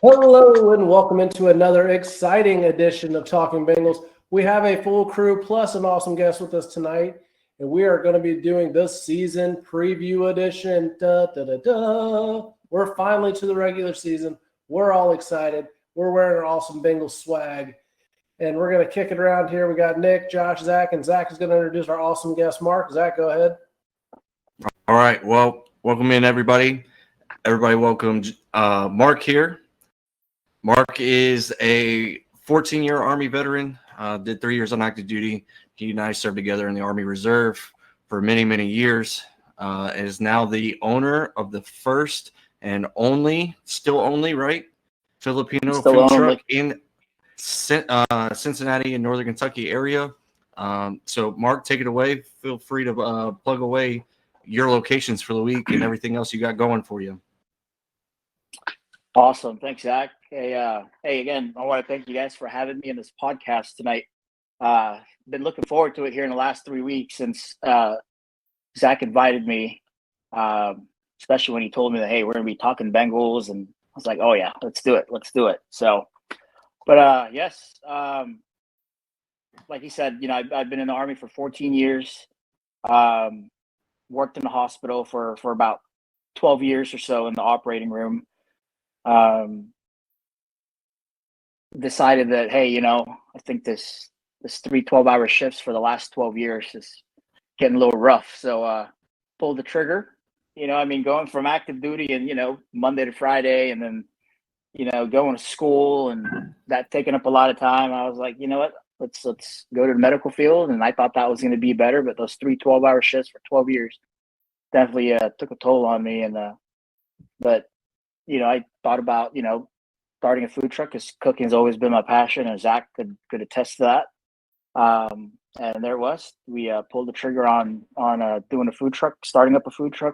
Hello and welcome into another exciting edition of Talking Bengals. We have a full crew plus an awesome guest with us tonight, and we are going to be doing the season preview edition. We're finally to the regular season. We're all excited. We're wearing our awesome Bengals swag, and we're going to kick it around here. We got Nick, Josh, Zach, and Zach is going to introduce our awesome guest, Mark. Zach, go ahead. All right. Well, welcome in, everybody. Everybody welcome Mark here. Mark is a 14-year Army veteran, did 3 years on active duty. He and I served together in the Army Reserve for many, many years. Is now the owner of the first and only, right? Filipino food truck in Cincinnati and Northern Kentucky area. So, Mark, take it away. Feel free to plug away your locations for the week and everything else you got going for you. Awesome. Thanks, Zach. Hey, again, I want to thank you guys for having me in this podcast tonight. Been looking forward to it here in the last 3 weeks since Zach invited me, especially when he told me that, hey, we're going to be talking Bengals. And I was like, oh, yeah, let's do it. So, but yes, like he said, I've been in the Army for 14 years, worked in the hospital for about 12 years or so in the operating room. Decided that, hey, I think this 3 12-hour shifts for the last 12 years is getting a little rough. So pulled the trigger, going from active duty and, Monday to Friday and then, going to school and that taking up a lot of time. I was like, you know what, let's go to the medical field. And I thought that was going to be better, but those 3 12-hour shifts for 12 years definitely took a toll on me. And but I thought about, starting a food truck because cooking has always been my passion, and Zach could attest to that. And there it was. We pulled the trigger on doing a food truck, starting up a food truck,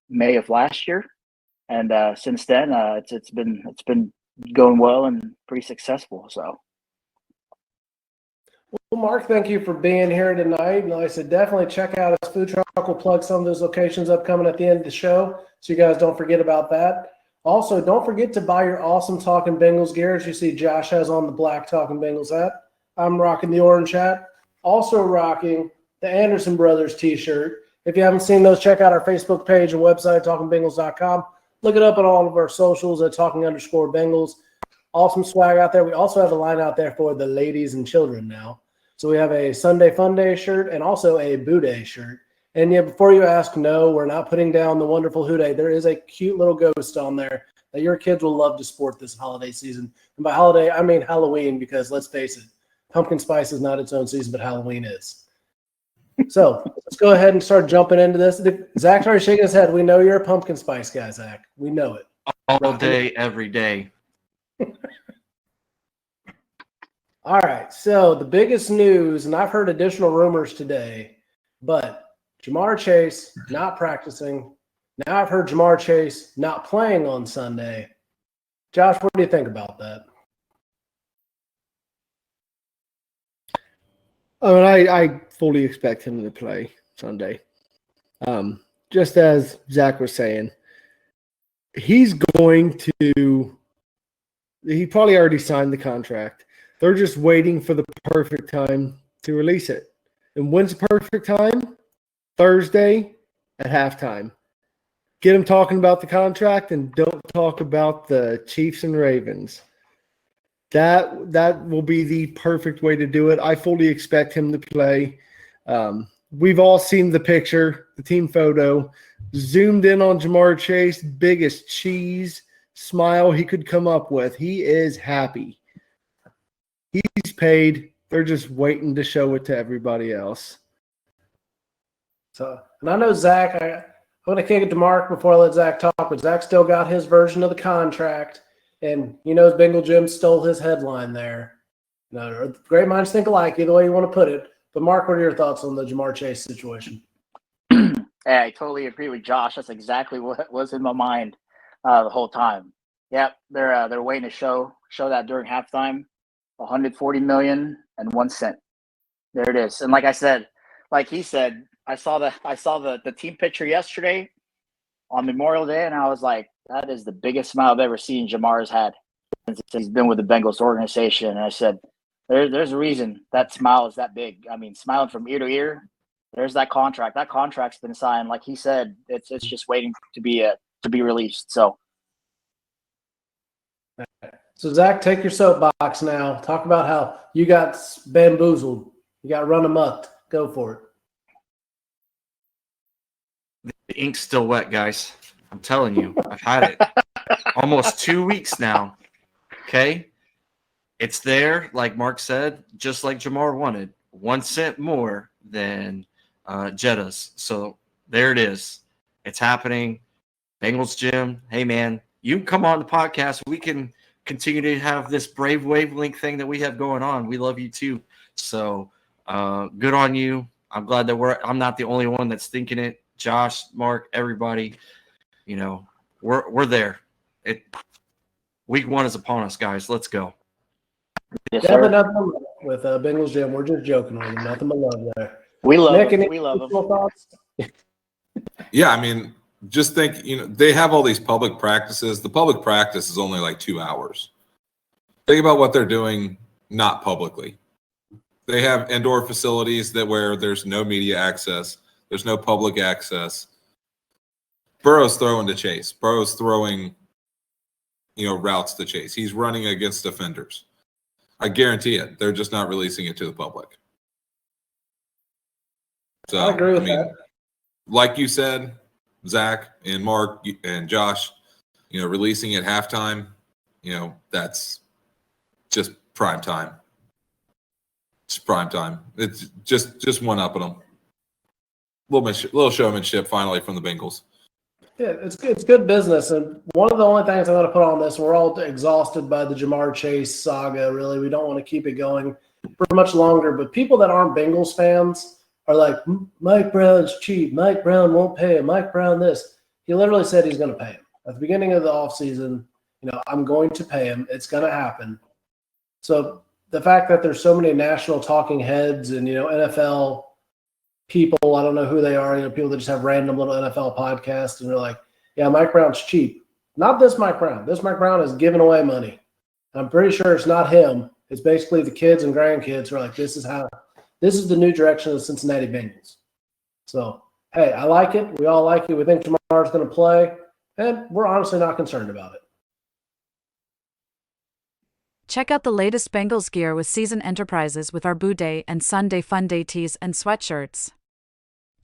May of last year, and since then it's been going well and pretty successful. So. Well, Mark, thank you for being here tonight. And like I said, definitely check out his food truck. We'll plug some of those locations upcoming at the end of the show, so you guys don't forget about that. Also, don't forget to buy your awesome Talkin' Bengals gear. As you see, Josh has on the black Talkin' Bengals hat. I'm rocking the orange hat. Also rocking the Anderson Brothers t-shirt. If you haven't seen those, check out our Facebook page and website, talkingbengals.com. Look it up on all of our socials at talking_Bengals. Awesome swag out there. We also have a line out there for the ladies and children now. So we have a Sunday Fun Day shirt and also a Boo Day shirt. And yeah, before you ask, no, we're not putting down the wonderful Who Dey. There is a cute little ghost on there that your kids will love to sport this holiday season. And by holiday, I mean Halloween, because let's face it, pumpkin spice is not its own season, but Halloween is. So let's go ahead and start jumping into this. Zach's already shaking his head. We know you're a pumpkin spice guy, Zach. We know it. All day, every day. All right, so the biggest news, and I've heard additional rumors today, but Jamar Chase not practicing. Now I've heard Jamar Chase not playing on Sunday. Josh, what do you think about that? I fully expect him to play Sunday. Just as Zach was saying, he probably already signed the contract. They're just waiting for the perfect time to release it. And when's the perfect time? Thursday at halftime. Get him talking about the contract and don't talk about the Chiefs and Ravens. That will be the perfect way to do it. I fully expect him to play. We've all seen the picture, the team photo. Zoomed in on Jamar Chase, biggest cheese smile he could come up with. He is happy. He's paid. They're just waiting to show it to everybody else. So, and I know Zach, I'm going to kick it to Mark before I let Zach talk, but Zach still got his version of the contract. And Bengal Jim stole his headline there. Great minds think alike, either way you want to put it. But Mark, what are your thoughts on the Jamar Chase situation? Hey, I totally agree with Josh. That's exactly what was in my mind the whole time. Yep, they're waiting to show that during halftime. $140,000.01. There it is. And like he said, I saw the team picture yesterday. on Memorial Day, and I was like, that is the biggest smile I've ever seen Jamar's had since he's been with the Bengals organization. And I said, there's a reason that smile is that big. I mean, smiling from ear to ear. There's that contract. That contract's been signed. Like he said, it's just waiting to be released. So Zach, take your soapbox now. Talk about how you got bamboozled. You got run amok. Go for The ink's still wet, guys. I'm telling you, I've had it almost 2 weeks now. Okay? It's there, like Mark said, just like Jamar wanted. 1 cent more than Jetta's. So there it is. It's happening. Bengals Gym. Hey, man, you can come on the podcast. We can continue to have this Brave Wavelength thing that we have going on. We love you too. So good on you. I'm glad that I'm not the only one that's thinking it. Josh, Mark, everybody, we're there. Week 1 is upon us, guys. Let's go. yes, it. sir. Nothing with Bengals Gym. We're just joking with them. Nothing but love there. We love Nick, him. any We love him. thoughts? Yeah, I mean, just think, they have all these public practices. The public practice is only like 2 hours. Think about what they're doing not publicly. They have indoor facilities where there's no media access. There's no public access. Burrow's throwing to Chase. Burrow's throwing, routes to Chase. He's running against defenders. I guarantee it. They're just not releasing it to the public. So, I agree with that. Like you said, Zach and Mark and Josh, releasing at halftime, that's just prime time. It's prime time. It's just one up on them. Little showmanship finally from the Bengals. Yeah, it's good business. And one of the only things I'm going to put on this, we're all exhausted by the Jamar Chase saga, really. We don't want to keep it going for much longer. But people that aren't Bengals fans are like, Mike Brown's cheap. Mike Brown won't pay him. Mike Brown this. He literally said he's going to pay him. At the beginning of the offseason, I'm going to pay him. It's going to happen. So the fact that there's so many national talking heads and, NFL people, I don't know who they are, people that just have random little NFL podcasts, and they're like, yeah, Mike Brown's cheap. Not this Mike Brown. This Mike Brown is giving away money. I'm pretty sure it's not him. It's basically the kids and grandkids who are like, this is the new direction of the Cincinnati Bengals. So, hey, I like it. We all like it. We think Jamar's going to play, and we're honestly not concerned about it. Check out the latest Bengals gear with Season Enterprises with our Who Dey and Sunday Fun Day tees and sweatshirts.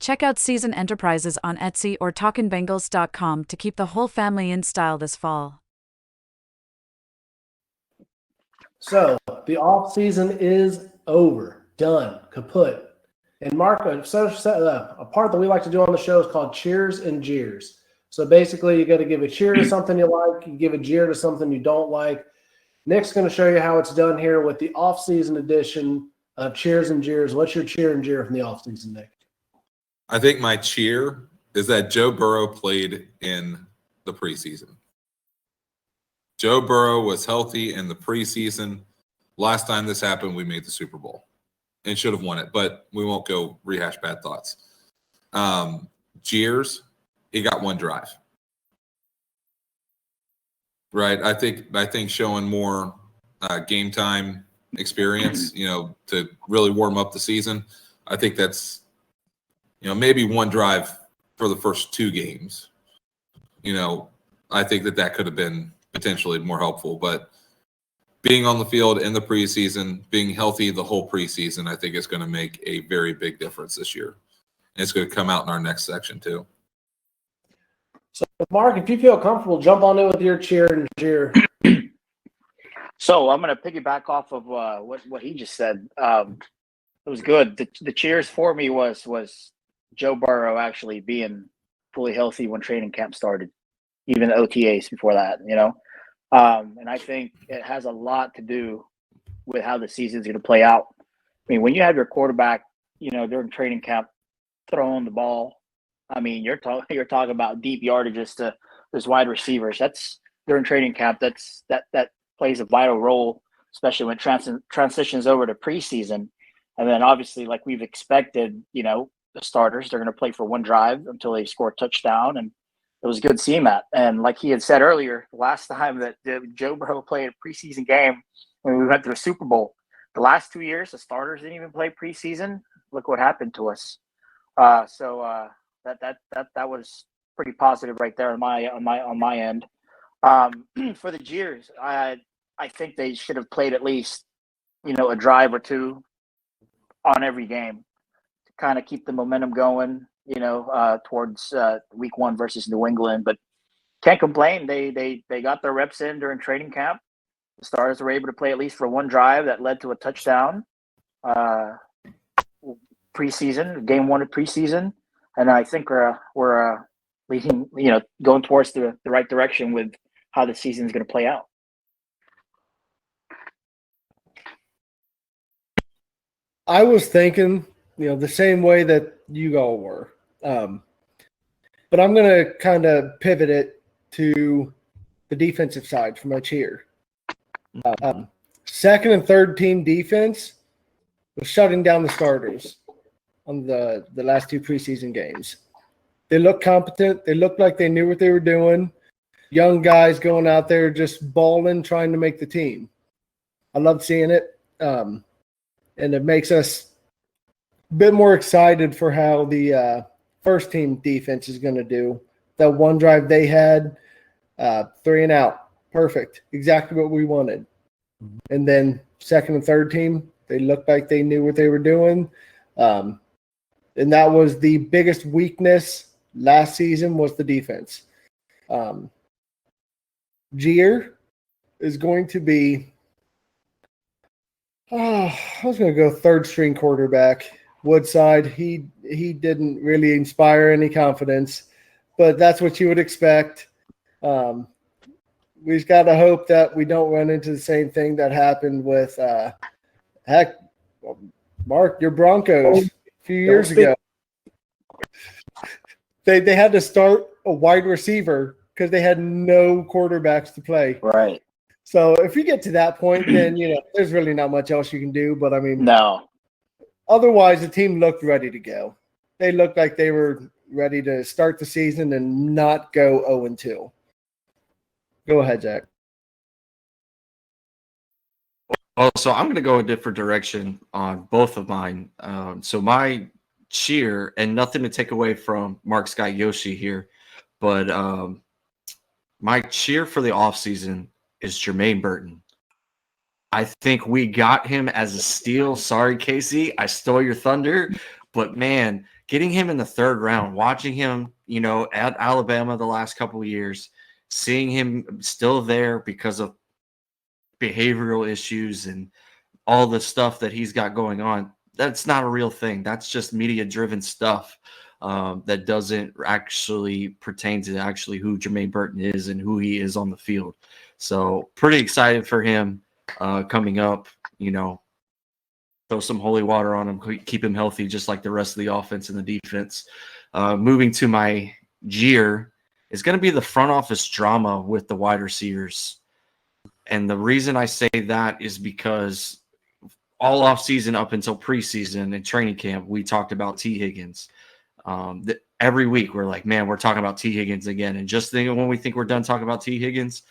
Check out Season Enterprises on Etsy or talkinbengals.com to keep the whole family in style this fall. So the off season is over, done, kaput. And Mark, a part that we like to do on the show is called Cheers and Jeers. So basically, you got to give a cheer to something you like, you give a jeer to something you don't like. Nick's going to show you how it's done here with the off-season edition of Cheers and Jeers. What's your cheer and jeer from the off-season, Nick? I think my cheer is that Joe Burrow played in the preseason. Joe Burrow was healthy in the preseason. Last time this happened, we made the Super Bowl and should have won it, but we won't go rehash bad thoughts. Jeers, he got one drive. Right. I think showing more game time experience, to really warm up the season. I think that's, maybe one drive for the first 2 games. I think that could have been potentially more helpful, but being on the field in the preseason, being healthy the whole preseason, I think is going to make a very big difference this year. And it's going to come out in our next section too. So, Mark, if you feel comfortable, jump on in with your cheer and jeer. So I'm going to piggyback off of what he just said. It was good. The cheers for me was Joe Burrow actually being fully healthy when training camp started, even the OTAs before that, And I think it has a lot to do with how the season's going to play out. I mean, when you have your quarterback, during training camp throwing the ball, I mean, you're talking about deep yardages to those wide receivers. That's during training camp. That plays a vital role, especially when transitions over to preseason. And then obviously, like we've expected, the starters, they're going to play for one drive until they score a touchdown. And it was good to see him at. And like he had said earlier, the last time that Joe Burrow played a preseason game when we went to the Super Bowl, the last 2 years, the starters didn't even play preseason. Look what happened to us. So that was pretty positive right there on my end. For the Jeers, I think they should have played at least, a drive or two on every game to kind of keep the momentum going, towards week 1 versus New England. But can't complain. They got their reps in during training camp. The starters were able to play at least for one drive that led to a touchdown. Preseason, game 1 of preseason, and I think we're leading, going towards the right direction with how the season is going to play out. I was thinking, the same way that you all were, but I'm going to kind of pivot it to the defensive side for my cheer. Second and third team defense was shutting down the starters on the last 2 preseason games. They looked competent. They looked like they knew what they were doing. Young guys going out there just balling, trying to make the team. I love seeing it. And it makes us a bit more excited for how the first team defense is going to do. That one drive they had, 3 and out. Perfect. Exactly what we wanted. And then second and third team, they looked like they knew what they were doing. And that was the biggest weakness last season, was the defense. Jeer is going to be, I was going to go third string quarterback. Woodside, he didn't really inspire any confidence, but that's what you would expect. We just got to hope that we don't run into the same thing that happened with, Mark, your Broncos a few years ago. They had to start a wide receiver because they had no quarterbacks to play. Right. So if you get to that point, then, there's really not much else you can do. But, I mean, no. Otherwise, the team looked ready to go. They looked like they were ready to start the season and not go 0-2. Go ahead, Zach. Well, so I'm going to go a different direction on both of mine. So my cheer, and nothing to take away from Mark Scott Yoshi here, but my cheer for the offseason is Jermaine Burton. I think we got him as a steal. Sorry, Casey, I stole your thunder. But, man, getting him in the 3rd round, watching him, at Alabama the last couple of years, seeing him still there because of behavioral issues and all the stuff that he's got going on, that's not a real thing. That's just media-driven stuff that doesn't actually pertain to actually who Jermaine Burton is and who he is on the field. So pretty excited for him coming up, throw some holy water on him, keep him healthy just like the rest of the offense and the defense. Moving to my jeer is going to be the front office drama with the wide receivers. And the reason I say that is because all offseason up until preseason and training camp, we talked about T. Higgins. Every week we're like, man, we're talking about T. Higgins again. And just when we think we're done talking about T. Higgins,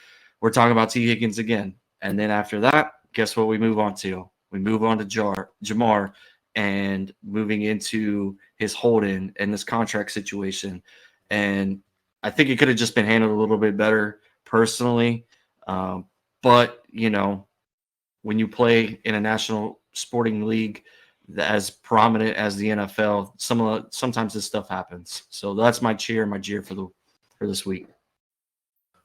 we're talking about T. Higgins again. And then after that, guess what we move on to? We move on to Jamar and moving into his hold-in and this contract situation. And I think it could have just been handled a little bit better personally. But, when you play in a national sporting league as prominent as the NFL, sometimes this stuff happens. So that's my jeer for this week.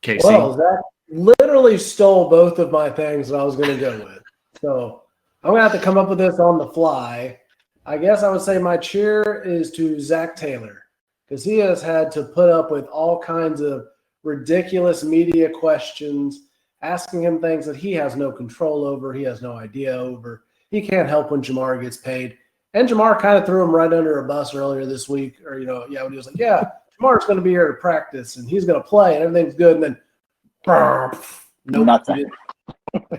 Casey. Well, Zach literally stole both of my things that I was going to go with. So I'm going to have to come up with this on the fly. I guess I would say my cheer is to Zach Taylor, because he has had to put up with all kinds of ridiculous media questions, asking him things that he has no control over, he has no idea over. He can't help when Jamar gets paid. And Jamar kind of threw him right under a bus earlier this week, or, when he was like, yeah, Jamar's going to be here to practice, and he's going to play, and everything's good, and then nope, nothing.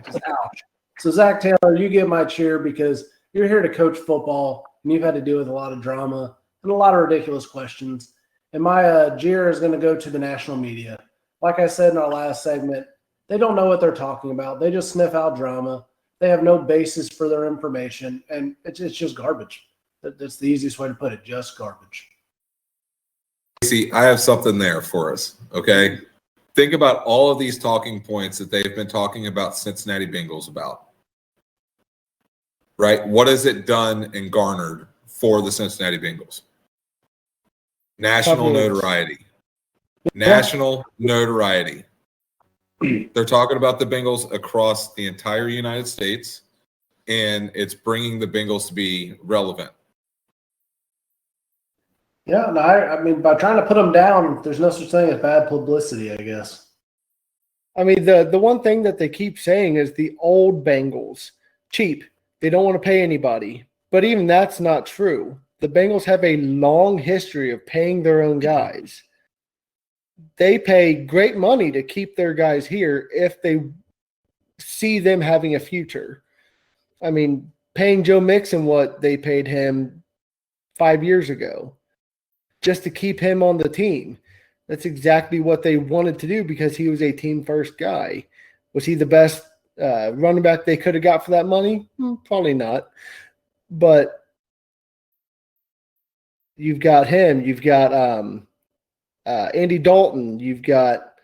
Just ouch. So, Zach Taylor, you get my cheer because you're here to coach football, and you've had to deal with a lot of drama and a lot of ridiculous questions. And my jeer is going to go to the national media. Like I said in our last segment, they don't know what they're talking about. They just sniff out drama. They have no basis for their information, and it's just garbage. That's the easiest way to put it, just garbage. See, I have something there for us, okay? Think about all of these talking points that they've been talking about Cincinnati Bengals about, right? What has it done and garnered for the Cincinnati Bengals? National notoriety. National notoriety. They're talking about the Bengals across the entire United States, and it's bringing the Bengals to be relevant. Yeah, no, I mean, by trying to put them down, there's no such thing as bad publicity, I guess. I mean, the one thing that they keep saying is the old Bengals, cheap. They don't want to pay anybody. But even that's not true. The Bengals have a long history of paying their own guys. They pay great money to keep their guys here if they see them having a future. I mean, paying Joe Mixon what they paid him 5 years ago just to keep him on the team. That's exactly what they wanted to do because he was a team-first guy. Was he the best running back they could have got for that money? Probably not. But you've got him. You've got Andy Dalton. You've got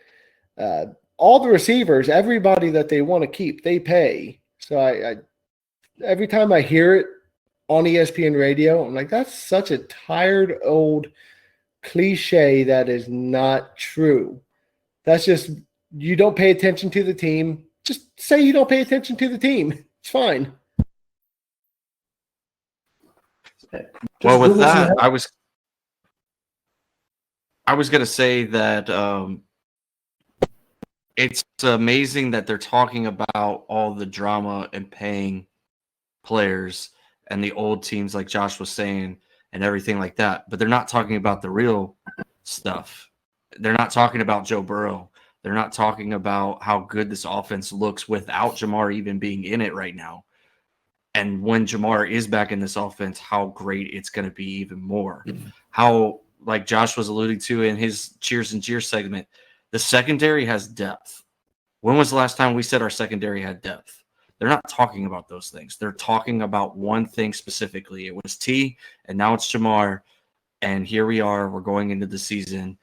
all the receivers, everybody that they want to keep, they pay. So I every time I hear it on ESPN radio, I'm like, that's such a tired old cliche that is not true. That's just, you don't pay attention to the team. Just say you don't pay attention to the team. It's fine. Well, with that, I was going to say that it's amazing that they're talking about all the drama and paying players and the old teams, like Josh was saying, and everything like that. But they're not talking about the real stuff. They're not talking about Joe Burrow. They're not talking about how good this offense looks without Jamar even being in it right now. And when Jamar is back in this offense, how great it's going to be even more. How, like Josh was alluding to in his Cheers and Jeers segment, the secondary has depth. When was the last time we said our secondary had depth? They're not talking about those things. They're talking about one thing specifically. It was T, and now it's Jamar. And here we are. We're going into the season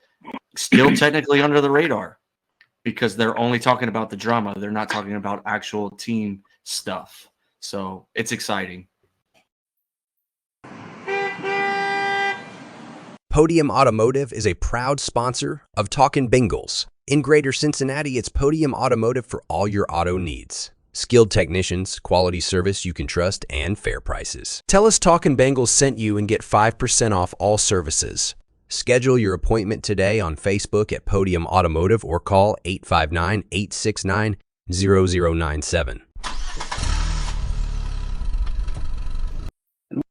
still technically under the radar because they're only talking about the drama. They're not talking about actual team stuff. So it's exciting. Podium Automotive is a proud sponsor of Talkin Bengals. In Greater Cincinnati, it's Podium Automotive for all your auto needs. Skilled technicians, quality service you can trust, and fair prices. Tell us Talkin Bengals sent you and get 5% off all services. Schedule your appointment today on Facebook at Podium Automotive or call 859-869-0097.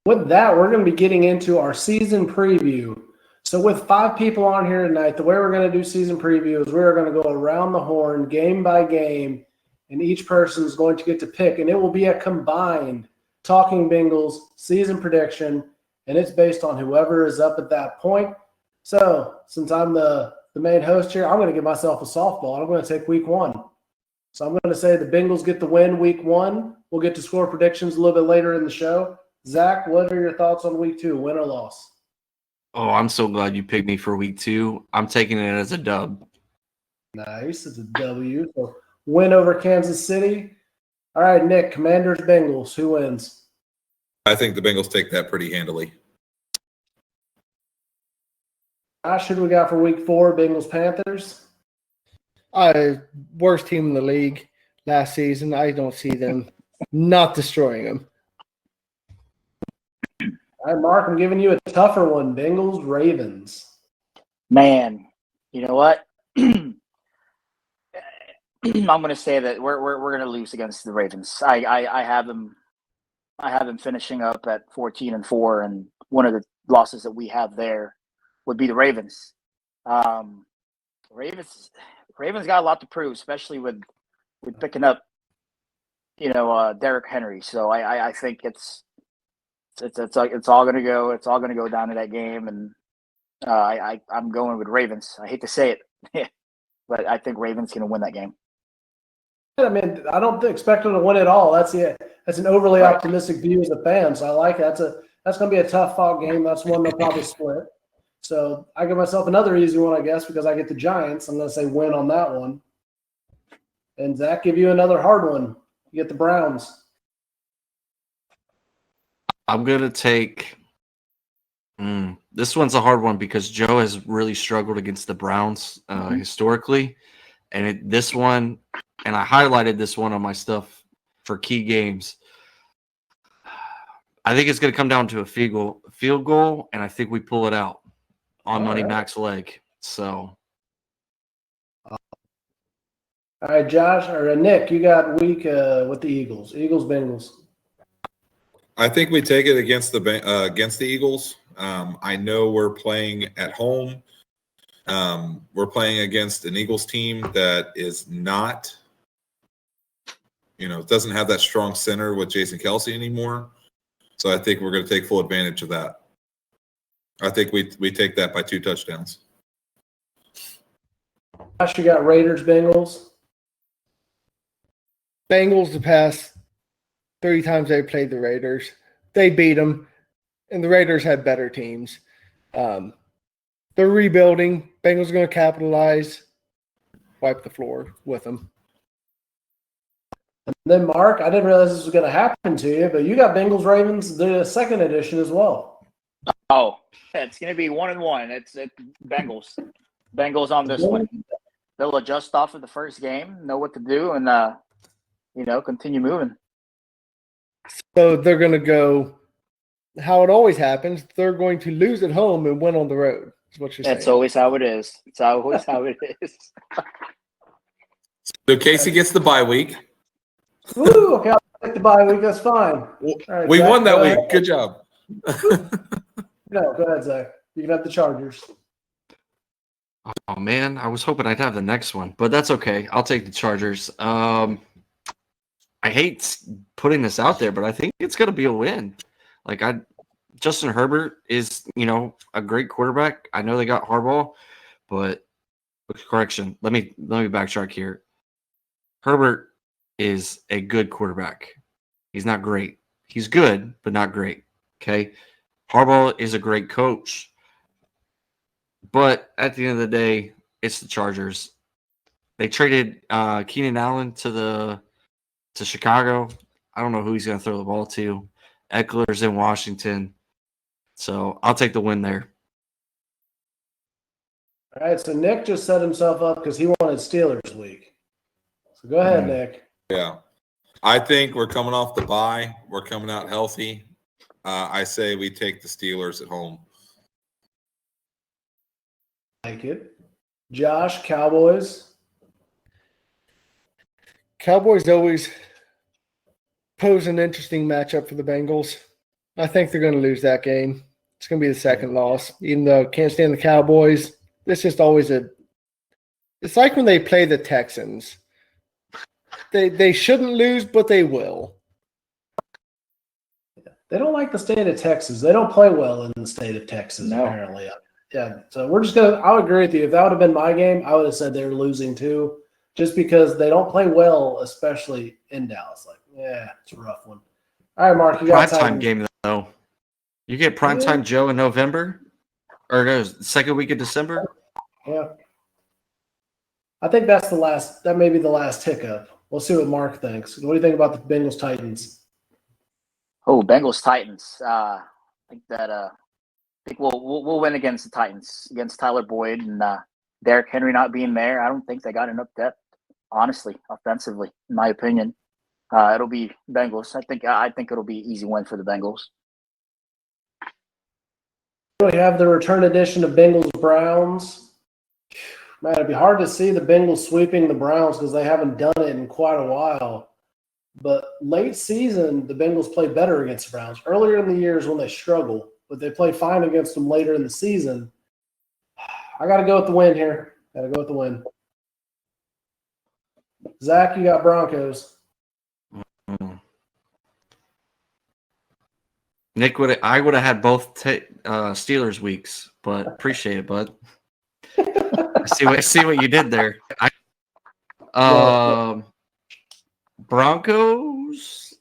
With that, we're going to be getting into our season preview. So with 5 people on here tonight, the way we're going to do season preview is we're going to go around the horn game by game, and each person is going to get to pick, and it will be a combined Talking Bengals season prediction, and it's based on whoever is up at that point. So since I'm the main host here, I'm going to give myself a softball. I'm going to take week 1. So I'm going to say the Bengals get the win week 1. We'll get to score predictions a little bit later in the show. Zach, what are your thoughts on week 2, win or loss? Oh, I'm so glad you picked me for week 2. I'm taking it as a dub. Nice. It's a W. So win over Kansas City. All right, Nick, Commanders, Bengals. Who wins? I think the Bengals take that pretty handily. Josh, who do we got for week 4, Bengals, Panthers? Worst team in the league last season. I don't see them not destroying them. All right, Mark, I'm giving you a tougher one. Bengals, Ravens. Man, you know what? I'm going to say that we're going to lose against the Ravens. I have them finishing up at 14-4, and one of the losses that we have there would be the Ravens. Ravens got a lot to prove, especially with picking up, Derrick Henry. So I think it's all going to go down to that game, and I'm going with Ravens. I hate to say it, but I think Ravens going to win that game. I mean, I don't expect them to win it all. That's an overly optimistic view as a fan. So I like it. That's going to be a tough fought game. That's one they'll probably split. So I give myself another easy one, I guess, because I get the Giants. I'm going to say win on that one. And Zach, give you another hard one. You get the Browns. I'm going to take this one's a hard one because Joe has really struggled against the Browns historically. And this one, and I highlighted this one on my stuff for key games. I think it's going to come down to a field goal, and I think we pull it out on Money Mac's leg. So, all right, Josh or Nick, you got week with the Eagles. Bengals. I think we take it against the Eagles. I know we're playing at home. We're playing against an Eagles team that is not, doesn't have that strong center with Jason Kelce anymore. So I think we're going to take full advantage of that. I think we take that by 2 touchdowns. Josh, you got Raiders, Bengals. Bengals the past 3 times they played the Raiders, they beat them, and the Raiders had better teams. They're rebuilding. Bengals are going to capitalize, wipe the floor with them. And then, Mark, I didn't realize this was going to happen to you, but you got Bengals Ravens, the second edition as well. Oh, it's going to be 1-1. It's Bengals. Bengals on this one. They'll adjust off of the first game, know what to do, and continue moving. So they're going to go how it always happens. They're going to lose at home and win on the road. Is what you're saying. That's always how it is. It's always how it is. So Casey gets the bye week. Ooh, okay, I'll take the bye week. That's fine. Right, We Zach, won that go week. ahead. Good job. No, go ahead, Zach. You can have the Chargers. oh man, I was hoping I'd have the next one, but that's okay. I'll take the Chargers. I hate putting this out there, but I think it's going to be a win. Justin Herbert is, a great quarterback. I know they got Harbaugh, but correction. Let me backtrack here. Herbert is a good quarterback. He's not great. He's good, but not great. Okay. Harbaugh is a great coach. But at the end of the day, it's the Chargers. They traded Keenan Allen to Chicago. I don't know who he's going to throw the ball to. Eckler's in Washington. So I'll take the win there. All right, so Nick just set himself up because he wanted Steelers week. So go ahead, Nick. Yeah. I think we're coming off the bye. We're coming out healthy. I say we take the Steelers at home. Like it. Josh, Cowboys. Cowboys always pose an interesting matchup for the Bengals. I think they're going to lose that game. It's going to be the second loss. Even though I can't stand the Cowboys, it's just always it's like when they play the Texans. They shouldn't lose, but they will. They don't like the state of Texas. They don't play well in the state of Texas, apparently. Yeah, so we're just I would agree with you. If that would have been my game, I would have said they were losing too, just because they don't play well, especially in Dallas. It's a rough one. All right, Mark, you got Primetime game, though. You get primetime Joe in November? Or no, second week of December? Yeah. I think that may be the last hiccup. We'll see what Mark thinks. What do you think about the Bengals Titans? Oh, Bengals Titans. I think we'll win against the Titans, against Tyler Boyd and Derrick Henry not being there. I don't think they got enough depth, honestly, offensively, in my opinion. It'll be Bengals. I think it'll be an easy win for the Bengals. We have the return edition of Bengals Browns. Man, it'd be hard to see the Bengals sweeping the Browns because they haven't done it in quite a while. But late season, the Bengals play better against the Browns. Earlier in the years when they struggle, but they play fine against them later in the season. I got to go with the win here. Zach, you got Broncos. I would have had both Steelers weeks, but appreciate it, bud. I see what you did there. Broncos.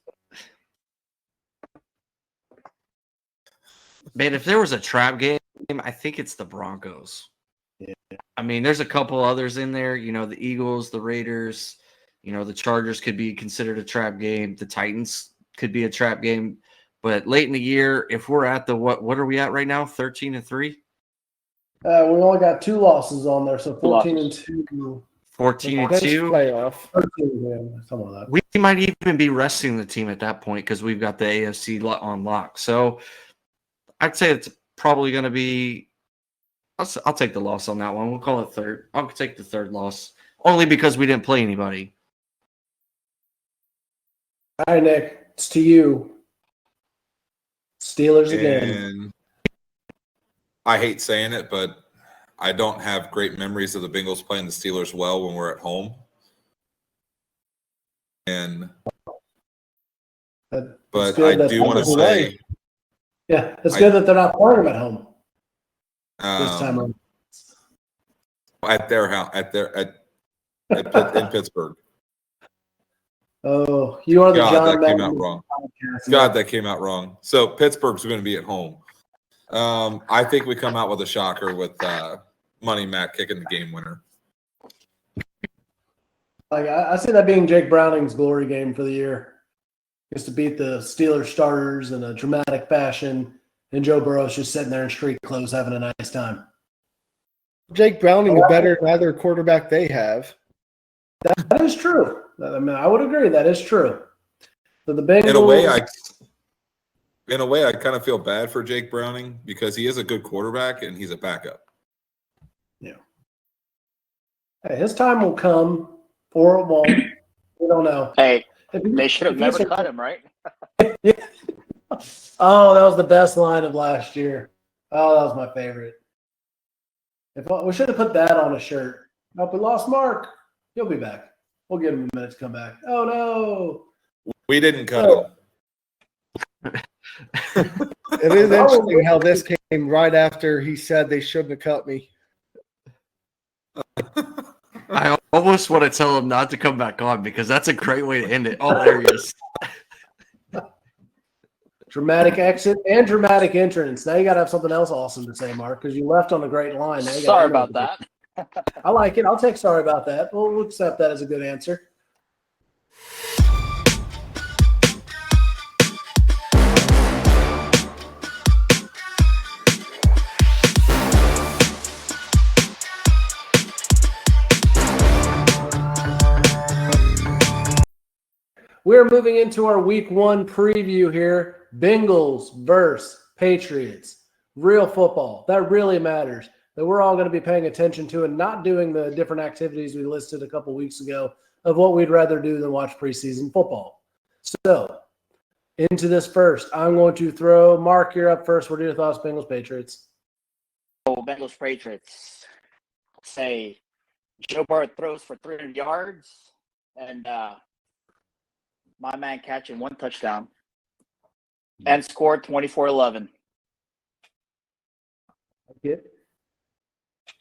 Man, if there was a trap game, I think it's the Broncos. Yeah. I mean, there's a couple others in there. You know, the Eagles, the Raiders. You know, the Chargers could be considered a trap game. The Titans could be a trap game. But late in the year, if we're at the what are we at right now? 13-3? We only got 2 losses on there, so 14-2. 14-2. Playoff. 13, yeah, something like that. We might even be resting the team at that point because we've got the AFC on lock. So I'd say it's probably going to be I'll take the loss on that one. We'll call it third. I'll take the third loss only because we didn't play anybody. All right, Nick, it's to you. Steelers again. And I hate saying it, but I don't have great memories of the Bengals playing the Steelers well when we're at home. But I do want to say, yeah, it's good that they're not playing them at home this time around. At their house, in Pittsburgh. Oh, you are the God, John that Madden came out wrong. podcast. God, that came out wrong. So Pittsburgh's going to be at home. I think we come out with a shocker with Money Matt kicking the game winner. Like I see that being Jake Browning's glory game for the year, is to beat the Steelers starters in a dramatic fashion, and Joe Burrow's just sitting there in street clothes having a nice time. Jake Browning is better than either quarterback they have. That is true. I mean, I would agree. That is true. So the Bengals. In a way, I kind of feel bad for Jake Browning because he is a good quarterback and he's a backup. Yeah. Hey, his time will come, or it won't. We don't know. Hey, they should have never cut him, right? Yeah. Oh, that was the best line of last year. Oh, that was my favorite. We should have put that on a shirt. Nope, we lost Mark. He'll be back. We'll give him a minute to come back. Oh, no. We didn't cut him. It is interesting how this came right after he said they shouldn't have cut me. I almost want to tell him not to come back on because that's a great way to end it. Oh, there he is. Dramatic exit and dramatic entrance. Now you got to have something else awesome to say, Mark, because you left on a great line. Now you Sorry about that. I like it. I'll take sorry about that. We'll accept that as a good answer. We're moving into our week 1 preview here. Bengals versus Patriots. Real football. That really matters. That we're all going to be paying attention to and not doing the different activities we listed a couple weeks ago of what we'd rather do than watch preseason football. So, into this first, I'm going to throw Mark, you're up first. What are your thoughts, Bengals Patriots? Oh, Bengals Patriots. Say Joe Burrow throws for 300 yards and my man catching 1 touchdown and scored 24-11. Okay.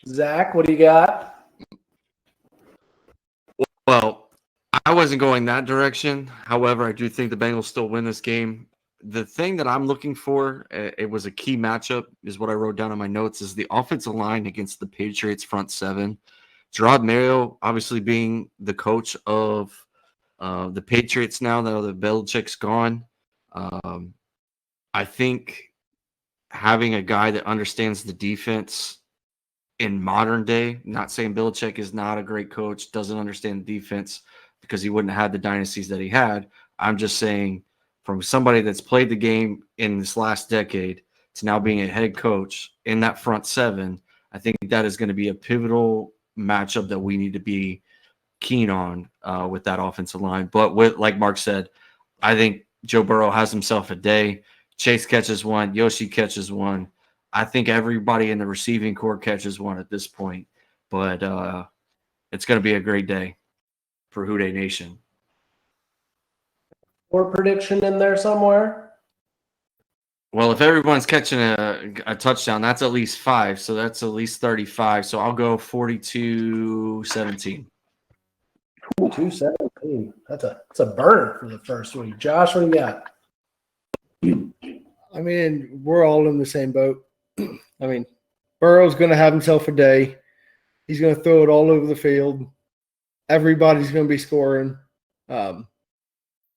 Zach, what do you got? Well, I wasn't going that direction. However, I do think the Bengals still win this game. The thing that I'm looking for, it was a key matchup, is what I wrote down in my notes, is the offensive line against the Patriots front 7. Gerard Mayo, obviously being the coach of the Patriots now that Belichick's gone. I think having a guy that understands the defense in modern day, not saying Belichick is not a great coach, doesn't understand the defense because he wouldn't have had the dynasties that he had. I'm just saying from somebody that's played the game in this last decade to now being a head coach in that front 7, I think that is going to be a pivotal matchup that we need to be keen on with that offensive line. But with, like Mark said, I think Joe Burrow has himself a day. Chase catches 1. Yoshi catches 1. I think everybody in the receiving core catches 1 at this point. But it's going to be a great day for Who Dey Nation. Or prediction in there somewhere? Well, if everyone's catching a touchdown, that's at least 5. So that's at least 35. So I'll go 42-17. 217. That's a burner for the first week. Josh, what do you got? I mean, we're all in the same boat. I mean, Burrow's going to have himself a day. He's going to throw it all over the field. Everybody's going to be scoring. I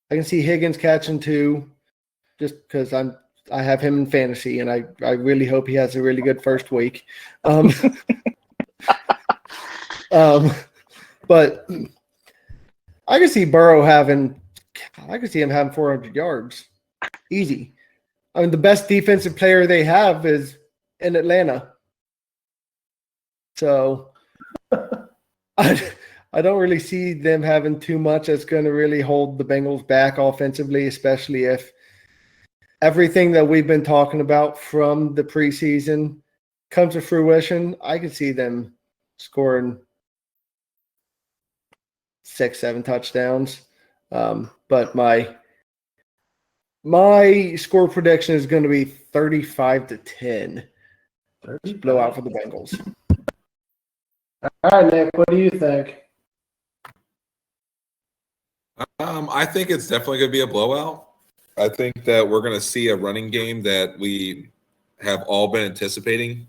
can see Higgins catching 2 just because I have him in fantasy, and I really hope he has a really good first week. But I can see Burrow having 400 yards. Easy. I mean, the best defensive player they have is in Atlanta. So I don't really see them having too much that's going to really hold the Bengals back offensively, especially if everything that we've been talking about from the preseason comes to fruition. I could see them scoring 6-7 touchdowns. But my score prediction is going to be 35-10. Blowout for the Bengals. All right, Nick, what do you think? I think it's definitely going to be a blowout. I think that we're going to see a running game that we have all been anticipating.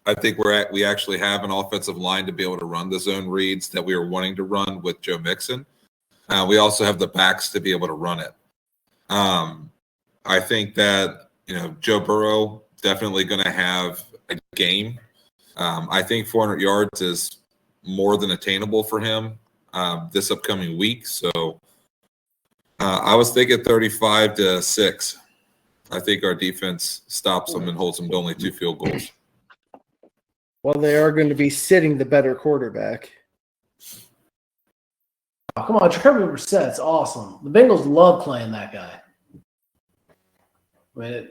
I think we actually have an offensive line to be able to run the zone reads that we were wanting to run with Joe Mixon. We also have the backs to be able to run it. I think that Joe Burrow definitely going to have a game. I think 400 yards is more than attainable for him this upcoming week. So I was thinking 35-6. I think our defense stops them and holds them to only 2 field goals. Well, they are going to be sitting the better quarterback. Oh, come on, Jacoby Brissett's awesome. The Bengals love playing that guy. I mean,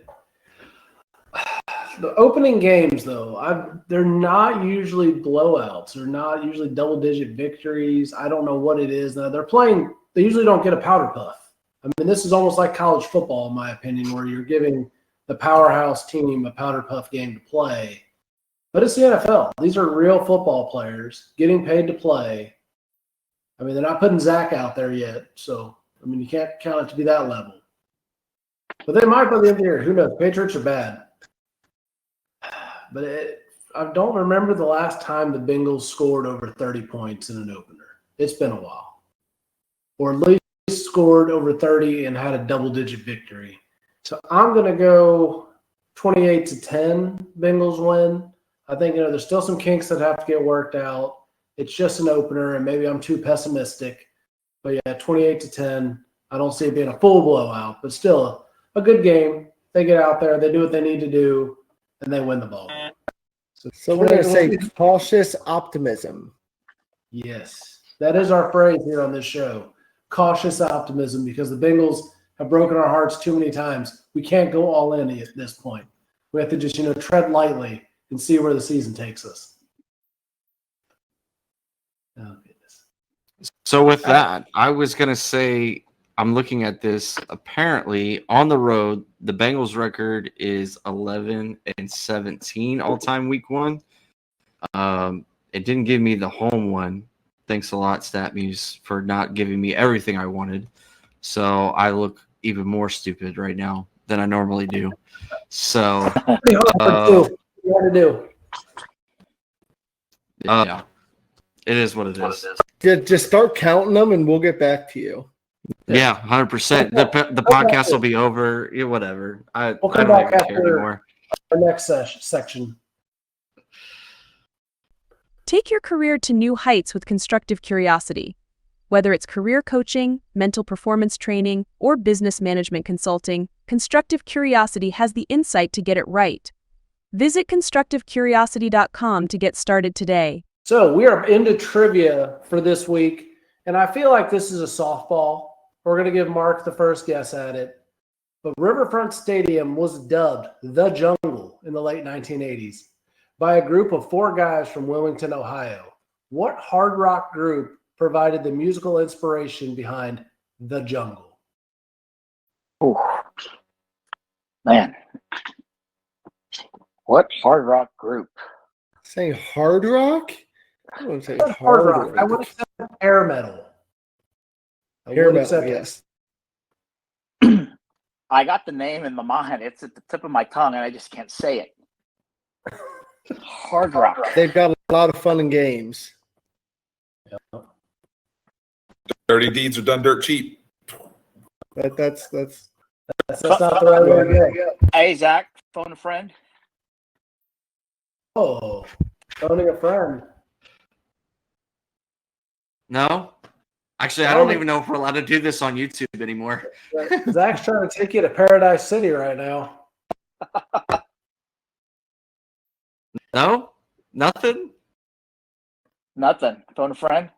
the opening games, though, they're not usually blowouts. They're not usually double-digit victories. I don't know what it is. Now, they usually don't get a powder puff. I mean, this is almost like college football, in my opinion, where you're giving the powerhouse team a powder puff game to play. But it's the NFL. These are real football players getting paid to play. I mean, they're not putting Zach out there yet. So, I mean, you can't count it to be that level. But they might by the end of the year. Who knows? Patriots are bad. But I don't remember the last time the Bengals scored over 30 points in an opener. It's been a while. Or at least scored over 30 and had a double-digit victory. So I'm going to go 28-10 Bengals win. I think there's still some kinks that have to get worked out. It's just an opener, and maybe I'm too pessimistic. But yeah, 28-10. I don't see it being a full blowout, but still a good game. They get out there, they do what they need to do, and they win the ball. So we're going to say cautious optimism. Yes, that is our phrase here on this show. Cautious optimism, because the Bengals have broken our hearts too many times. We can't go all in at this point. We have to just, tread lightly and see where the season takes us. Oh, goodness. So with that, I was going to say, I'm looking at this. Apparently, on the road, the Bengals record is 11-17 all-time week 1. It didn't give me the home one. Thanks a lot, StatMuse, for not giving me everything I wanted. So I look even more stupid right now than I normally do. So What do you want to do? Yeah, it is what it is. Just start counting them, and we'll get back to you. Yeah, 100%. The podcast will be over. Yeah, whatever. I We'll come don't back even care after anymore. our next section. Take your career to new heights with constructive curiosity. Whether it's career coaching, mental performance training, or business management consulting, Constructive Curiosity has the insight to get it right. Visit constructivecuriosity.com to get started today. So we are into trivia for this week, and I feel like this is a softball. We're going to give Mark the first guess at it. But Riverfront Stadium was dubbed the Jungle in the late 1980s by a group of 4 guys from Wilmington, Ohio. What hard rock group provided the musical inspiration behind The Jungle? Oh, Man, what Hard Rock group? Say Hard Rock? I wouldn't say Hard Hard rock. I would Rock. accept hair metal. I Hair would metal, accept it. yes. I got the name in my mind. It's at the tip of my tongue, and I just can't say it. Hard Rock. They've got a lot of fun and games. Dirty deeds are done dirt cheap. That's That's not the right way to go. Hey, Zach, phone a friend. Oh, phoning a friend. No, actually, I don't even know if we're allowed to do this on YouTube anymore. Zach's trying to take you to Paradise City right now. No, nothing. Nothing. Phone a friend.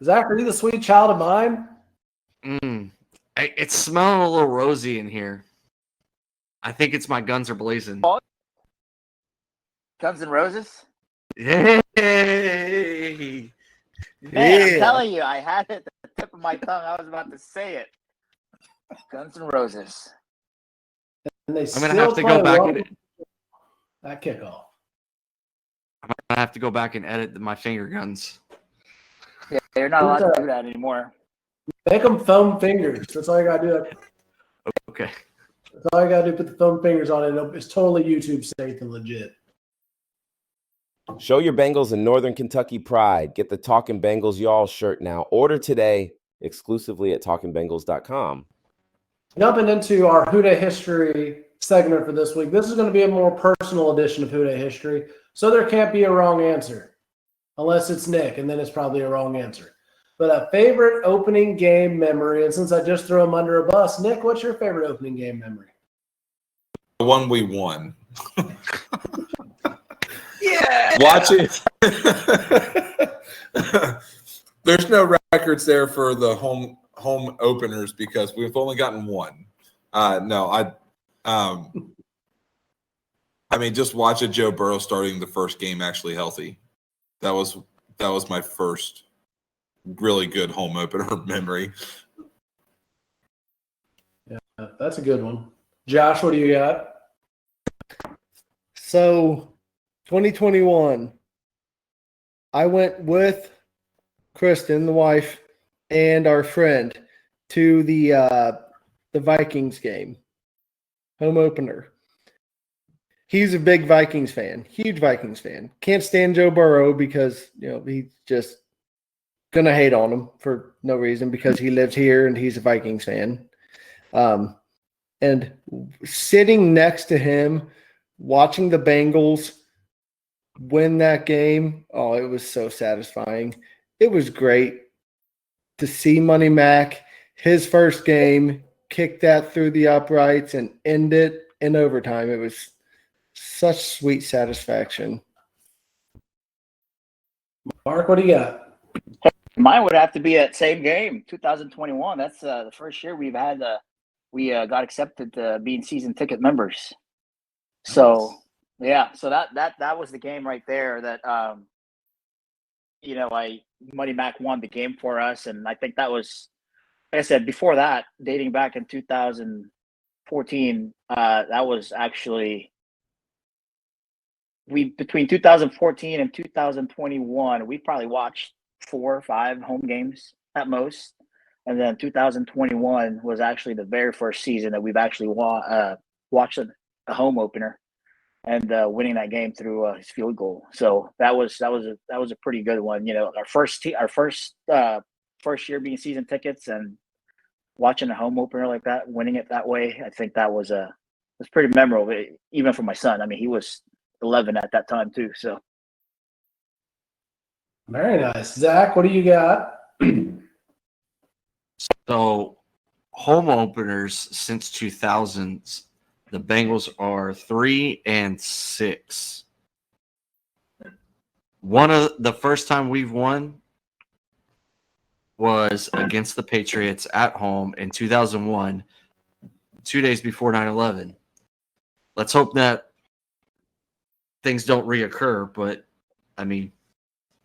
Zach, are you the sweet child of mine? It's smelling a little rosy in here. I think it's my guns are blazing. Guns N' Roses. Hey, Man, I'm Yeah. telling you, I had it at the tip of my tongue. I was about to say it. Guns N' Roses. And they I'm gonna have to go back and that kickoff. I'm gonna have to go back and edit my finger guns. Yeah, you're not allowed to do that anymore. Make them thumb fingers. That's all you gotta do. Okay. That's all you gotta do. Put the thumb fingers on it. It's totally YouTube safe and legit. Show your Bengals and Northern Kentucky pride. Get the Talkin' Bengals Y'all shirt now. Order today exclusively at talkinbengals.com. Jumping into our Who Dey History segment for this week. This is going to be a more personal edition of Who Dey History, so there can't be a wrong answer, unless it's Nick, and then it's probably a wrong answer. But a favorite opening game memory, and since I just threw him under a bus, Nick, what's your favorite opening game memory? The one we won. Yeah. Watching. There's no records there for the home openers because we've only gotten one. I mean, just watch Joe Burrow starting the first game actually healthy. That was my first really good home opener memory. Yeah, that's a good one. Josh, what do you got? So 2021, I went with Kristen, the wife, and our friend to the Vikings game, home opener. He's a big Vikings fan, huge Vikings fan. Can't stand Joe Burrow because he's just gonna hate on him for no reason because he lives here and he's a Vikings fan. And sitting next to him, watching the Bengals win that game, oh, it was so satisfying. It was great to see Money Mac, his first game, kick that through the uprights and end it in overtime. It was such sweet satisfaction. Mark, what do you got? Mine would have to be that same game, 2021. That's the first year we've had we got accepted to being season ticket members. So yeah, so that was the game right there that Money Mac won the game for us, and I think that was, like I said before that, dating back in 2014. That was actually between 2014 and 2021, we probably watched 4 or 5 home games at most. And then 2021 was actually the very first season that we've actually watched a home opener and winning that game through his field goal. So that was a pretty good one. Our first year being season tickets and watching a home opener like that, winning it that way. I think that was pretty memorable, even for my son. I mean, he was 11 at that time too. So Very nice. Zach, what do you got? So, home openers since 2000s, the Bengals are 3-6. One of the first time we've won was against the Patriots at home in 2001, 2 days before 9/11. Let's hope that things don't reoccur, but I mean,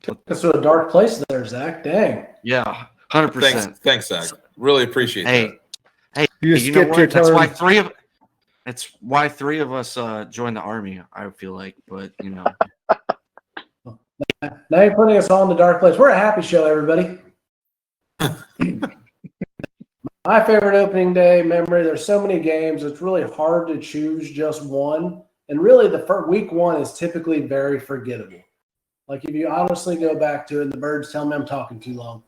Took us to a dark place there, Zach. Dang. yeah, 100%. Thanks, Zach. Really appreciate that. Hey, You you know skipped your what? That's why turn. It's why 3 of us joined the Army, I feel like. But, you know. Now you're putting us all in the dark place. We're a happy show, everybody. My favorite opening day memory, there's so many games, it's really hard to choose just one. And really, week 1 is typically very forgettable. Like if you honestly go back to it, the birds tell me I'm talking too long.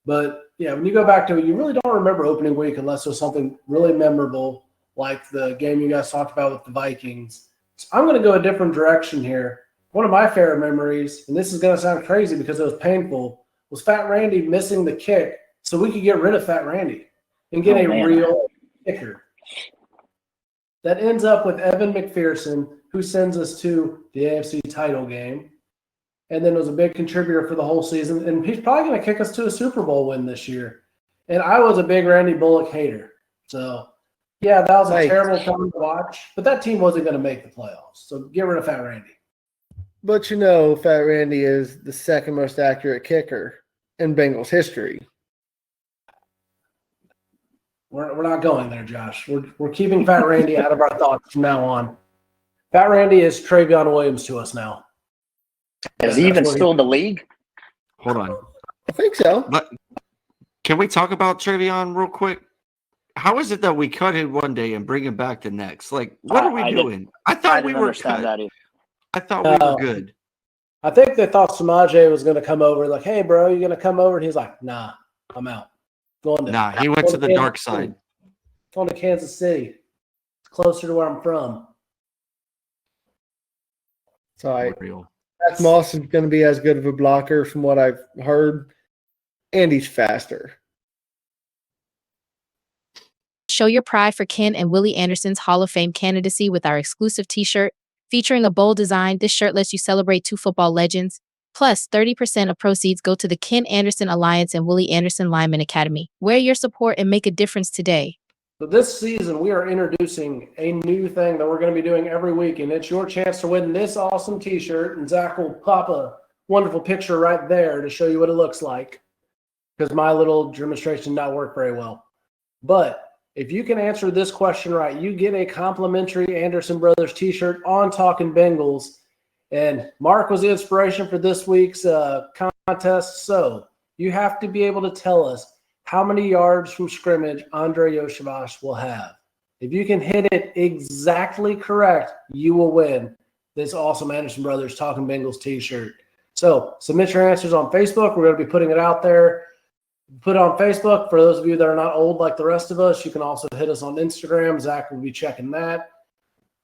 But yeah, when you go back to it, you really don't remember opening week unless it was something really memorable, like the game you guys talked about with the Vikings. So I'm going to go a different direction here. One of my favorite memories, and this is going to sound crazy because it was painful, was Fat Randy missing the kick so we could get rid of Fat Randy and get real kicker. That ends up with Evan McPherson, who sends us to the AFC title game, and then was a big contributor for the whole season. And he's probably going to kick us to a Super Bowl win this year. And I was a big Randy Bullock hater. So, yeah, that was a terrible time to watch. But that team wasn't going to make the playoffs. So get rid of Fat Randy. But you know, Fat Randy is the second most accurate kicker in Bengals history. We're not going there, Josh. We're keeping Fat Randy out of our thoughts from now on. Fat Randy is Travion Williams to us now. Is he even still in the league? Hold on. I think so. But can we talk about Travion real quick? How is it that we cut him one day and bring him back the next? Like, what are we doing? I thought we were cut. I thought we were good. I think they thought Samaje was going to come over. Like, hey, bro, you going to come over? And he's like, nah, I'm out. He went to the dark side. Going to Kansas City. It's closer to where I'm from. So Moss is going to be as good of a blocker from what I've heard, and he's faster. Show your pride for Ken and Willie Anderson's Hall of Fame candidacy with our exclusive t-shirt. Featuring a bold design, this shirt lets you celebrate 2 football legends. Plus, 30% of proceeds go to the Ken Anderson Alliance and Willie Anderson Lineman Academy. Wear your support and make a difference today. So this season, we are introducing a new thing that we're going to be doing every week, and it's your chance to win this awesome T-shirt. And Zach will pop a wonderful picture right there to show you what it looks like, because my little demonstration did not work very well. But if you can answer this question right, you get a complimentary Anderson Brothers T-shirt on Talkin' Bengals. And Mark was the inspiration for this week's contest. So you have to be able to tell us how many yards from scrimmage Andre Yoshavash will have. If you can hit it exactly correct, you will win this awesome Anderson Brothers Talkin' Bengals T-shirt. So submit your answers on Facebook. We're going to be putting it out there. Put it on Facebook. For those of you that are not old like the rest of us, you can also hit us on Instagram. Zach will be checking that.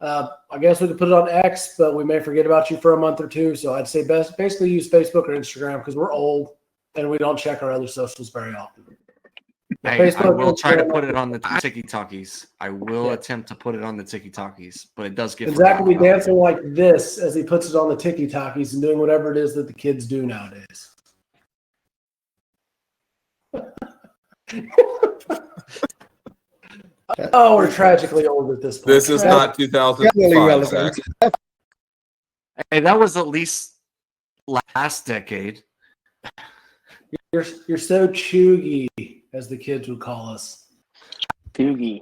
I guess we could put it on X, but we may forget about you for a month or two. So I'd say basically use Facebook or Instagram because we're old and we don't check our other socials very often. Hey, I will try to put it on the Tiki-Talkies. I will attempt to put it on the Tiki-Talkies, but it does get. And Zach will be dancing like this as he puts it on the Tiki-Talkies and doing whatever it is that the kids do nowadays. Oh, we're tragically old at this point. This is not 2005, Zach. Hey, that was at least last decade. You're so chuggy, as the kids would call us. Chuggy.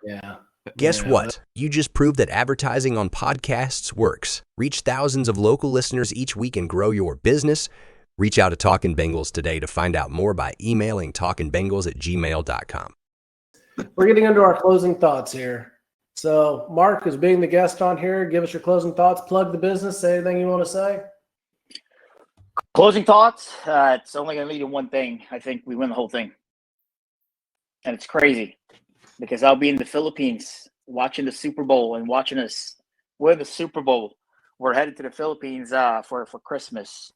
Yeah. Guess what? You just proved that advertising on podcasts works. Reach thousands of local listeners each week and grow your business. Reach out to Talkin' Bengals today to find out more by emailing talkinbengals@gmail.com. We're getting into our closing thoughts here. So, Mark, as being the guest on here, give us your closing thoughts, plug the business, say anything you want to say. Closing thoughts, it's only going to lead to one thing. I think we win the whole thing. And it's crazy because I'll be in the Philippines watching the Super Bowl and watching us win the Super Bowl. We're headed to the Philippines for Christmas.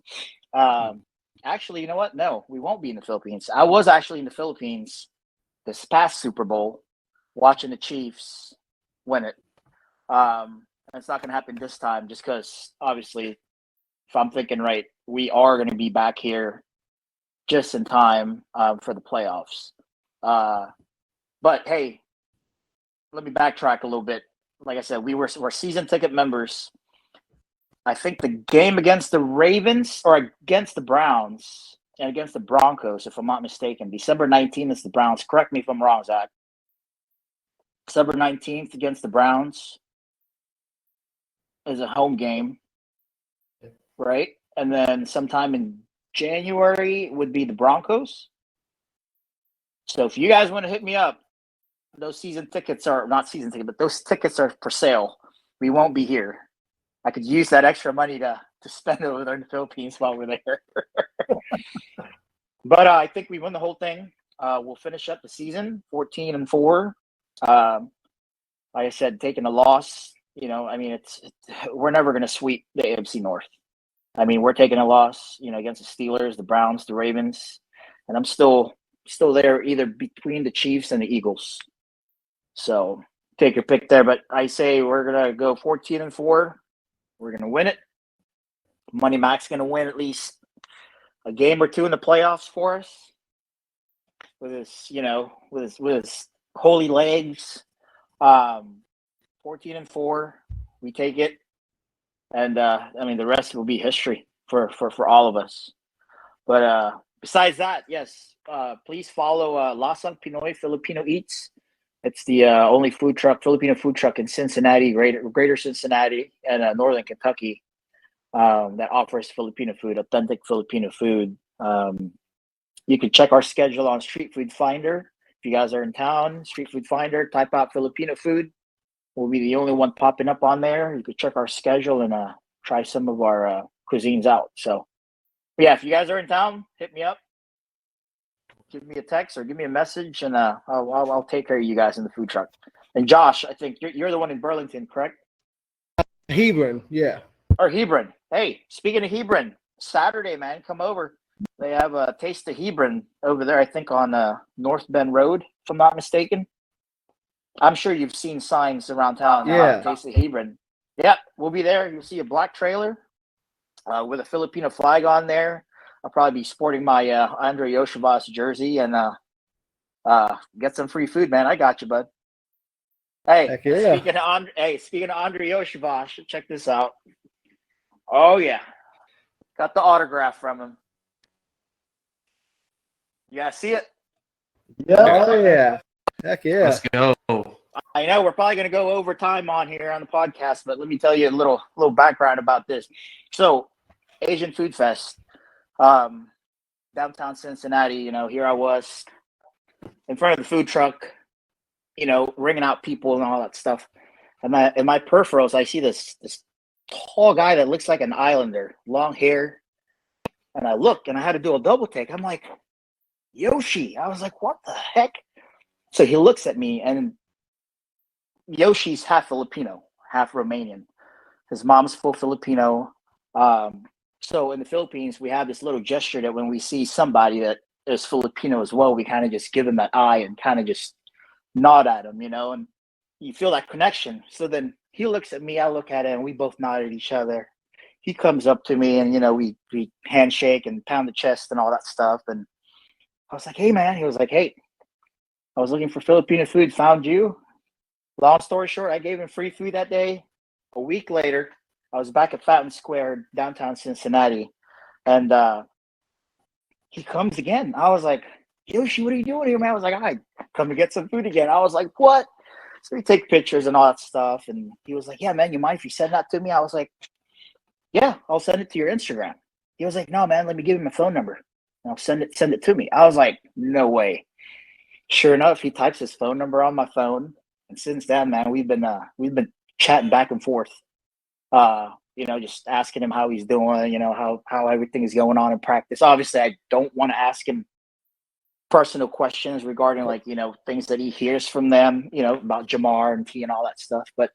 Actually, you know what? No, we won't be in the Philippines. I was actually in the Philippines this past Super Bowl watching the Chiefs win it. And it's not going to happen this time just because, obviously, if I'm thinking right, we are going to be back here just in time for the playoffs. But, hey, let me backtrack a little bit. Like I said, we're season ticket members. I think the game against the Ravens or against the Browns and against the Broncos, if I'm not mistaken, December 19th is the Browns. Correct me if I'm wrong, Zach. December 19th against the Browns is a home game, right? And then sometime in January would be the Broncos. So if you guys want to hit me up, those season tickets are not season tickets, but those tickets are for sale. We won't be here. I could use that extra money to spend over there in the Philippines while we're there. But I think we won the whole thing. We'll finish up the season 14-4. Like I said, taking a loss, we're never going to sweep the AFC North. I mean, we're taking a loss, against the Steelers, the Browns, the Ravens, and I'm still there either between the Chiefs and the Eagles. So take your pick there. But I say we're going to go 14-4. We're going to win it. Money Mac's going to win at least a game or two in the playoffs for us with his, with his holy legs. 14-4, we take it. And the rest will be history for all of us. But besides that, yes, please follow Lasang Pinoy Filipino Eats. It's the only Filipino food truck in Cincinnati, Greater Cincinnati, and Northern Kentucky that offers Filipino food, authentic Filipino food. You can check our schedule on Street Food Finder. If you guys are in town, Street Food Finder, type out Filipino food. We'll be the only one popping up on there. You could check our schedule and try some of our cuisines out. So, yeah, if you guys are in town, hit me up. Give me a text or give me a message, and I'll take care of you guys in the food truck. And Josh, I think you're the one in Burlington, correct? Hebron, yeah. Or Hebron. Hey, speaking of Hebron, Saturday, man, come over. They have a Taste of Hebron over there, I think, on North Bend Road, if I'm not mistaken. I'm sure you've seen signs around town. Yeah. Taste of Hebron. Yeah, we'll be there. You'll see a black trailer with a Filipino flag on there. I'll probably be sporting my Andre Yoshivas jersey and get some free food, man. I got you, bud. Hey, Heck yeah. speaking of Andre Yoshivas, check this out. Oh yeah, got the autograph from him. You guys see it? Yeah. Oh yeah. Heck yeah. Let's go. I know we're probably going to go over time on here on the podcast, but let me tell you a little background about this. So, Asian Food Fest, downtown Cincinnati. Here I was in front of the food truck, ringing out people and all that stuff. And in my peripherals, I see this tall guy that looks like an islander, long hair. And I look, and I had to do a double take. I'm like, Yoshi. I was like, what the heck? So he looks at me, and Yoshi's half Filipino, half Romanian. His mom's full Filipino. So in the Philippines, we have this little gesture that when we see somebody that is Filipino as well, we kind of just give them that eye and kind of just nod at them, and you feel that connection. So then he looks at me, I look at him, and we both nod at each other. He comes up to me, and, we handshake and pound the chest and all that stuff. And I was like, hey, man. He was like, hey, I was looking for Filipino food, found you. Long story short, I gave him free food that day. A week later, I was back at Fountain Square, downtown Cincinnati, and he comes again. I was like, Yoshi, what are you doing here, man? I was like, I come to get some food again. I was like, what? So we take pictures and all that stuff, and he was like, yeah, man, you mind if you send that to me? I was like, yeah, I'll send it to your Instagram. He was like, no, man, let me give him my phone number, and I'll send it to me. I was like, no way. Sure enough, he types his phone number on my phone. And since then, man, we've been chatting back and forth, just asking him how he's doing, how everything is going on in practice. Obviously, I don't want to ask him personal questions regarding things that he hears from them, about Jamar and T and all that stuff. But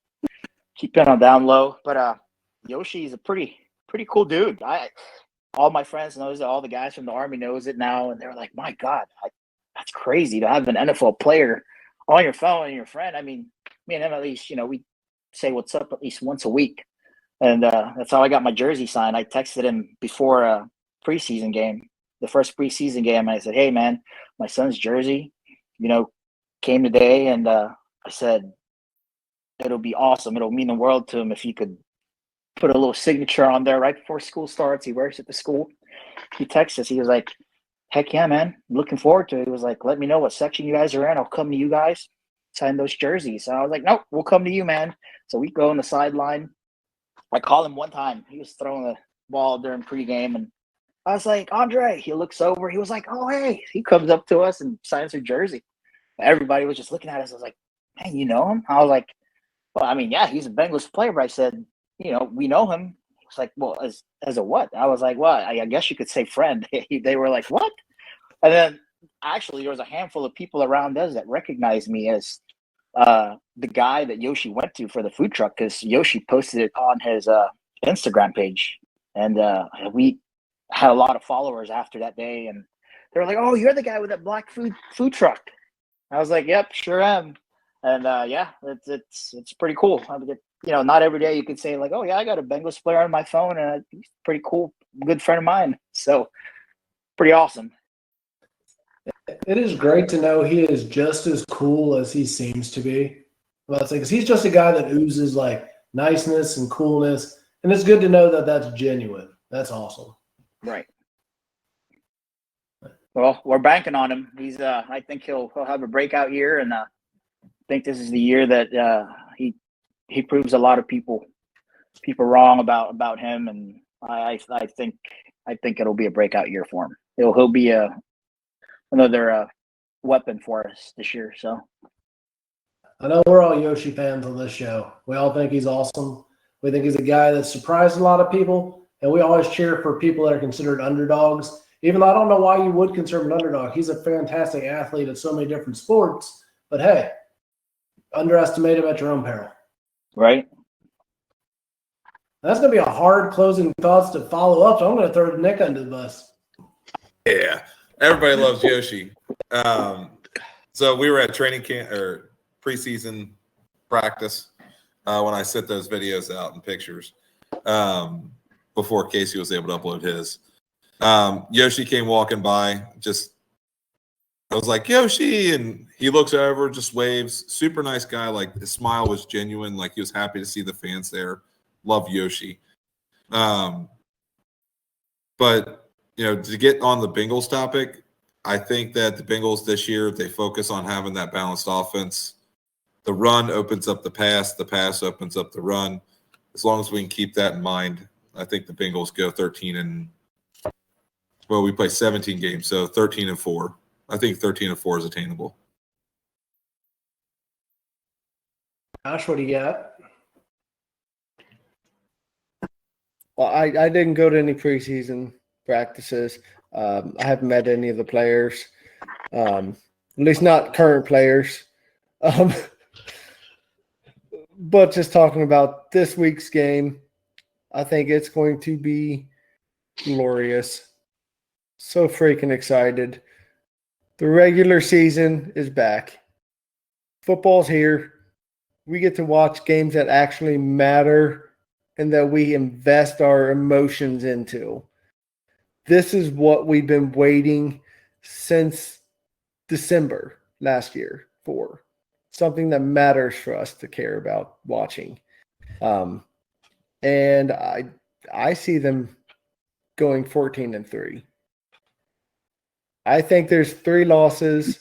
keep it on down low. But Yoshi is a pretty cool dude. All my friends knows it. All the guys from the Army knows it now, and they're like, my God, that's crazy to have an NFL player on your phone and your friend. I mean, me and him, at least, we say what's up at least once a week. And that's how I got my jersey signed. I texted him before a preseason game, the first preseason game. And I said, hey, man, my son's jersey, came today. And I said, it'll be awesome. It'll mean the world to him if he could put a little signature on there right before school starts. He works at the school. He texted us. He was like, heck yeah, man. I'm looking forward to it. He was like, let me know what section you guys are in. I'll come to you guys. sign those jerseys. And I was like, nope, we'll come to you, man. So we go on the sideline. I called him one time. He was throwing the ball during pregame, and I was like, Andre. He looks over. He was like, oh, hey. He comes up to us and signs our jersey. Everybody was just looking at us. I was like, man, you know him? I was like, well, I mean, yeah, he's a Bengals player. But I said, we know him. He was like, well, as a what? I was like, well, I guess you could say friend. They were like, what? And then actually there was a handful of people around us that recognized me as the guy that Yoshi went to for the food truck, because Yoshi posted it on his Instagram page. And we had a lot of followers after that day. And they were like, oh, you're the guy with that black food truck. I was like, yep, sure am. And yeah, it's pretty cool. I mean, not every day you could say like, oh yeah, I got a Bengals player on my phone, and he's pretty cool, good friend of mine. So pretty awesome. It is great to know he is just as cool as he seems to be. Well, it's like, 'cause he's just a guy that oozes like niceness and coolness, and it's good to know that that's genuine. That's awesome. Right. Well, we're banking on him. He's I think he'll have a breakout year, and I think this is the year that he proves a lot of people wrong about him, and I think it'll be a breakout year for him. He'll be another weapon for us this year. So I know we're all Yoshi fans on this show. We all think he's awesome. We think he's a guy that surprised a lot of people, and we always cheer for people that are considered underdogs. Even though I don't know why you would consider him an underdog. He's a fantastic athlete at so many different sports, but hey, underestimate him at your own peril. Right. That's going to be a hard closing thoughts to follow up, so I'm going to throw Nick under the bus. Yeah, everybody loves Yoshi. So we were at training camp or preseason practice when I sent those videos out and pictures before Casey was able to upload his. Yoshi came walking by. I was like, Yoshi, and he looks over, just waves. Super nice guy. Like, his smile was genuine. Like, he was happy to see the fans there. Love Yoshi. But to get on the Bengals topic, I think that the Bengals this year, they focus on having that balanced offense. The run opens up the pass opens up the run. As long as we can keep that in mind, I think the Bengals go 13 we play 17 games, so 13-4. I think 13-4 is attainable. Josh, what do you got? Well, I didn't go to any preseason practices. I haven't met any of the players, at least not current players. But just talking about this week's game, I think it's going to be glorious. So freaking excited. The regular season is back. Football's here. We get to watch games that actually matter and that we invest our emotions into. This is what we've been waiting since December last year for. Something that matters for us to care about watching. And I see them going 14-3. I think there's 3 losses.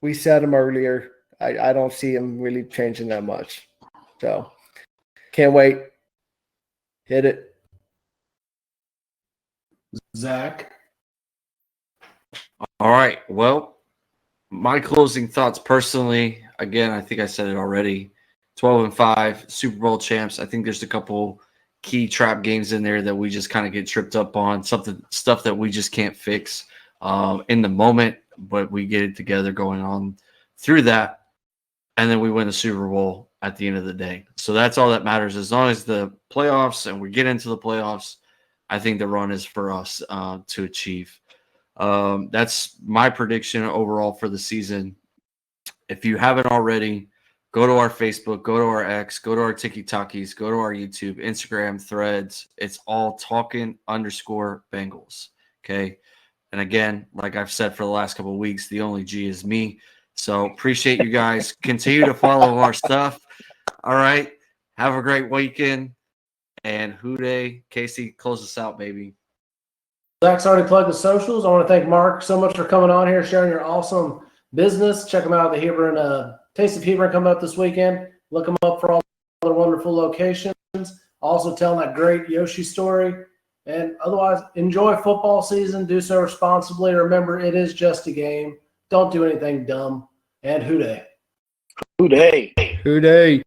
We said them earlier. I don't see them really changing that much. So, can't wait. Hit it. Zach? All right. Well, my closing thoughts personally, again, I think I said it already. 12-5, Super Bowl champs. I think there's a couple key trap games in there that we just kind of get tripped up on, stuff that we just can't fix in the moment, but we get it together going on through that, and then we win the Super Bowl at the end of the day. So that's all that matters. As long as the playoffs and we get into the playoffs, I think the run is for us to achieve. That's my prediction overall for the season. If you haven't already, go to our Facebook, go to our X, go to our TikTokies, go to our YouTube, Instagram, Threads. It's all Talkin_Bengals. Okay. And again, like I've said for the last couple of weeks, the only G is me. So appreciate you guys. Continue to follow our stuff. All right. Have a great weekend. And Who Dey, Casey, close us out, baby. Zach's already plugged the socials. I want to thank Mark so much for coming on here, sharing your awesome business. Check them out at the Hebron, Taste of Hebron coming up this weekend. Look them up for all their wonderful locations. Also telling that great Yoshi story. And otherwise, enjoy football season. Do so responsibly. Remember, it is just a game. Don't do anything dumb. And Who Dey. Who Dey? Who Dey?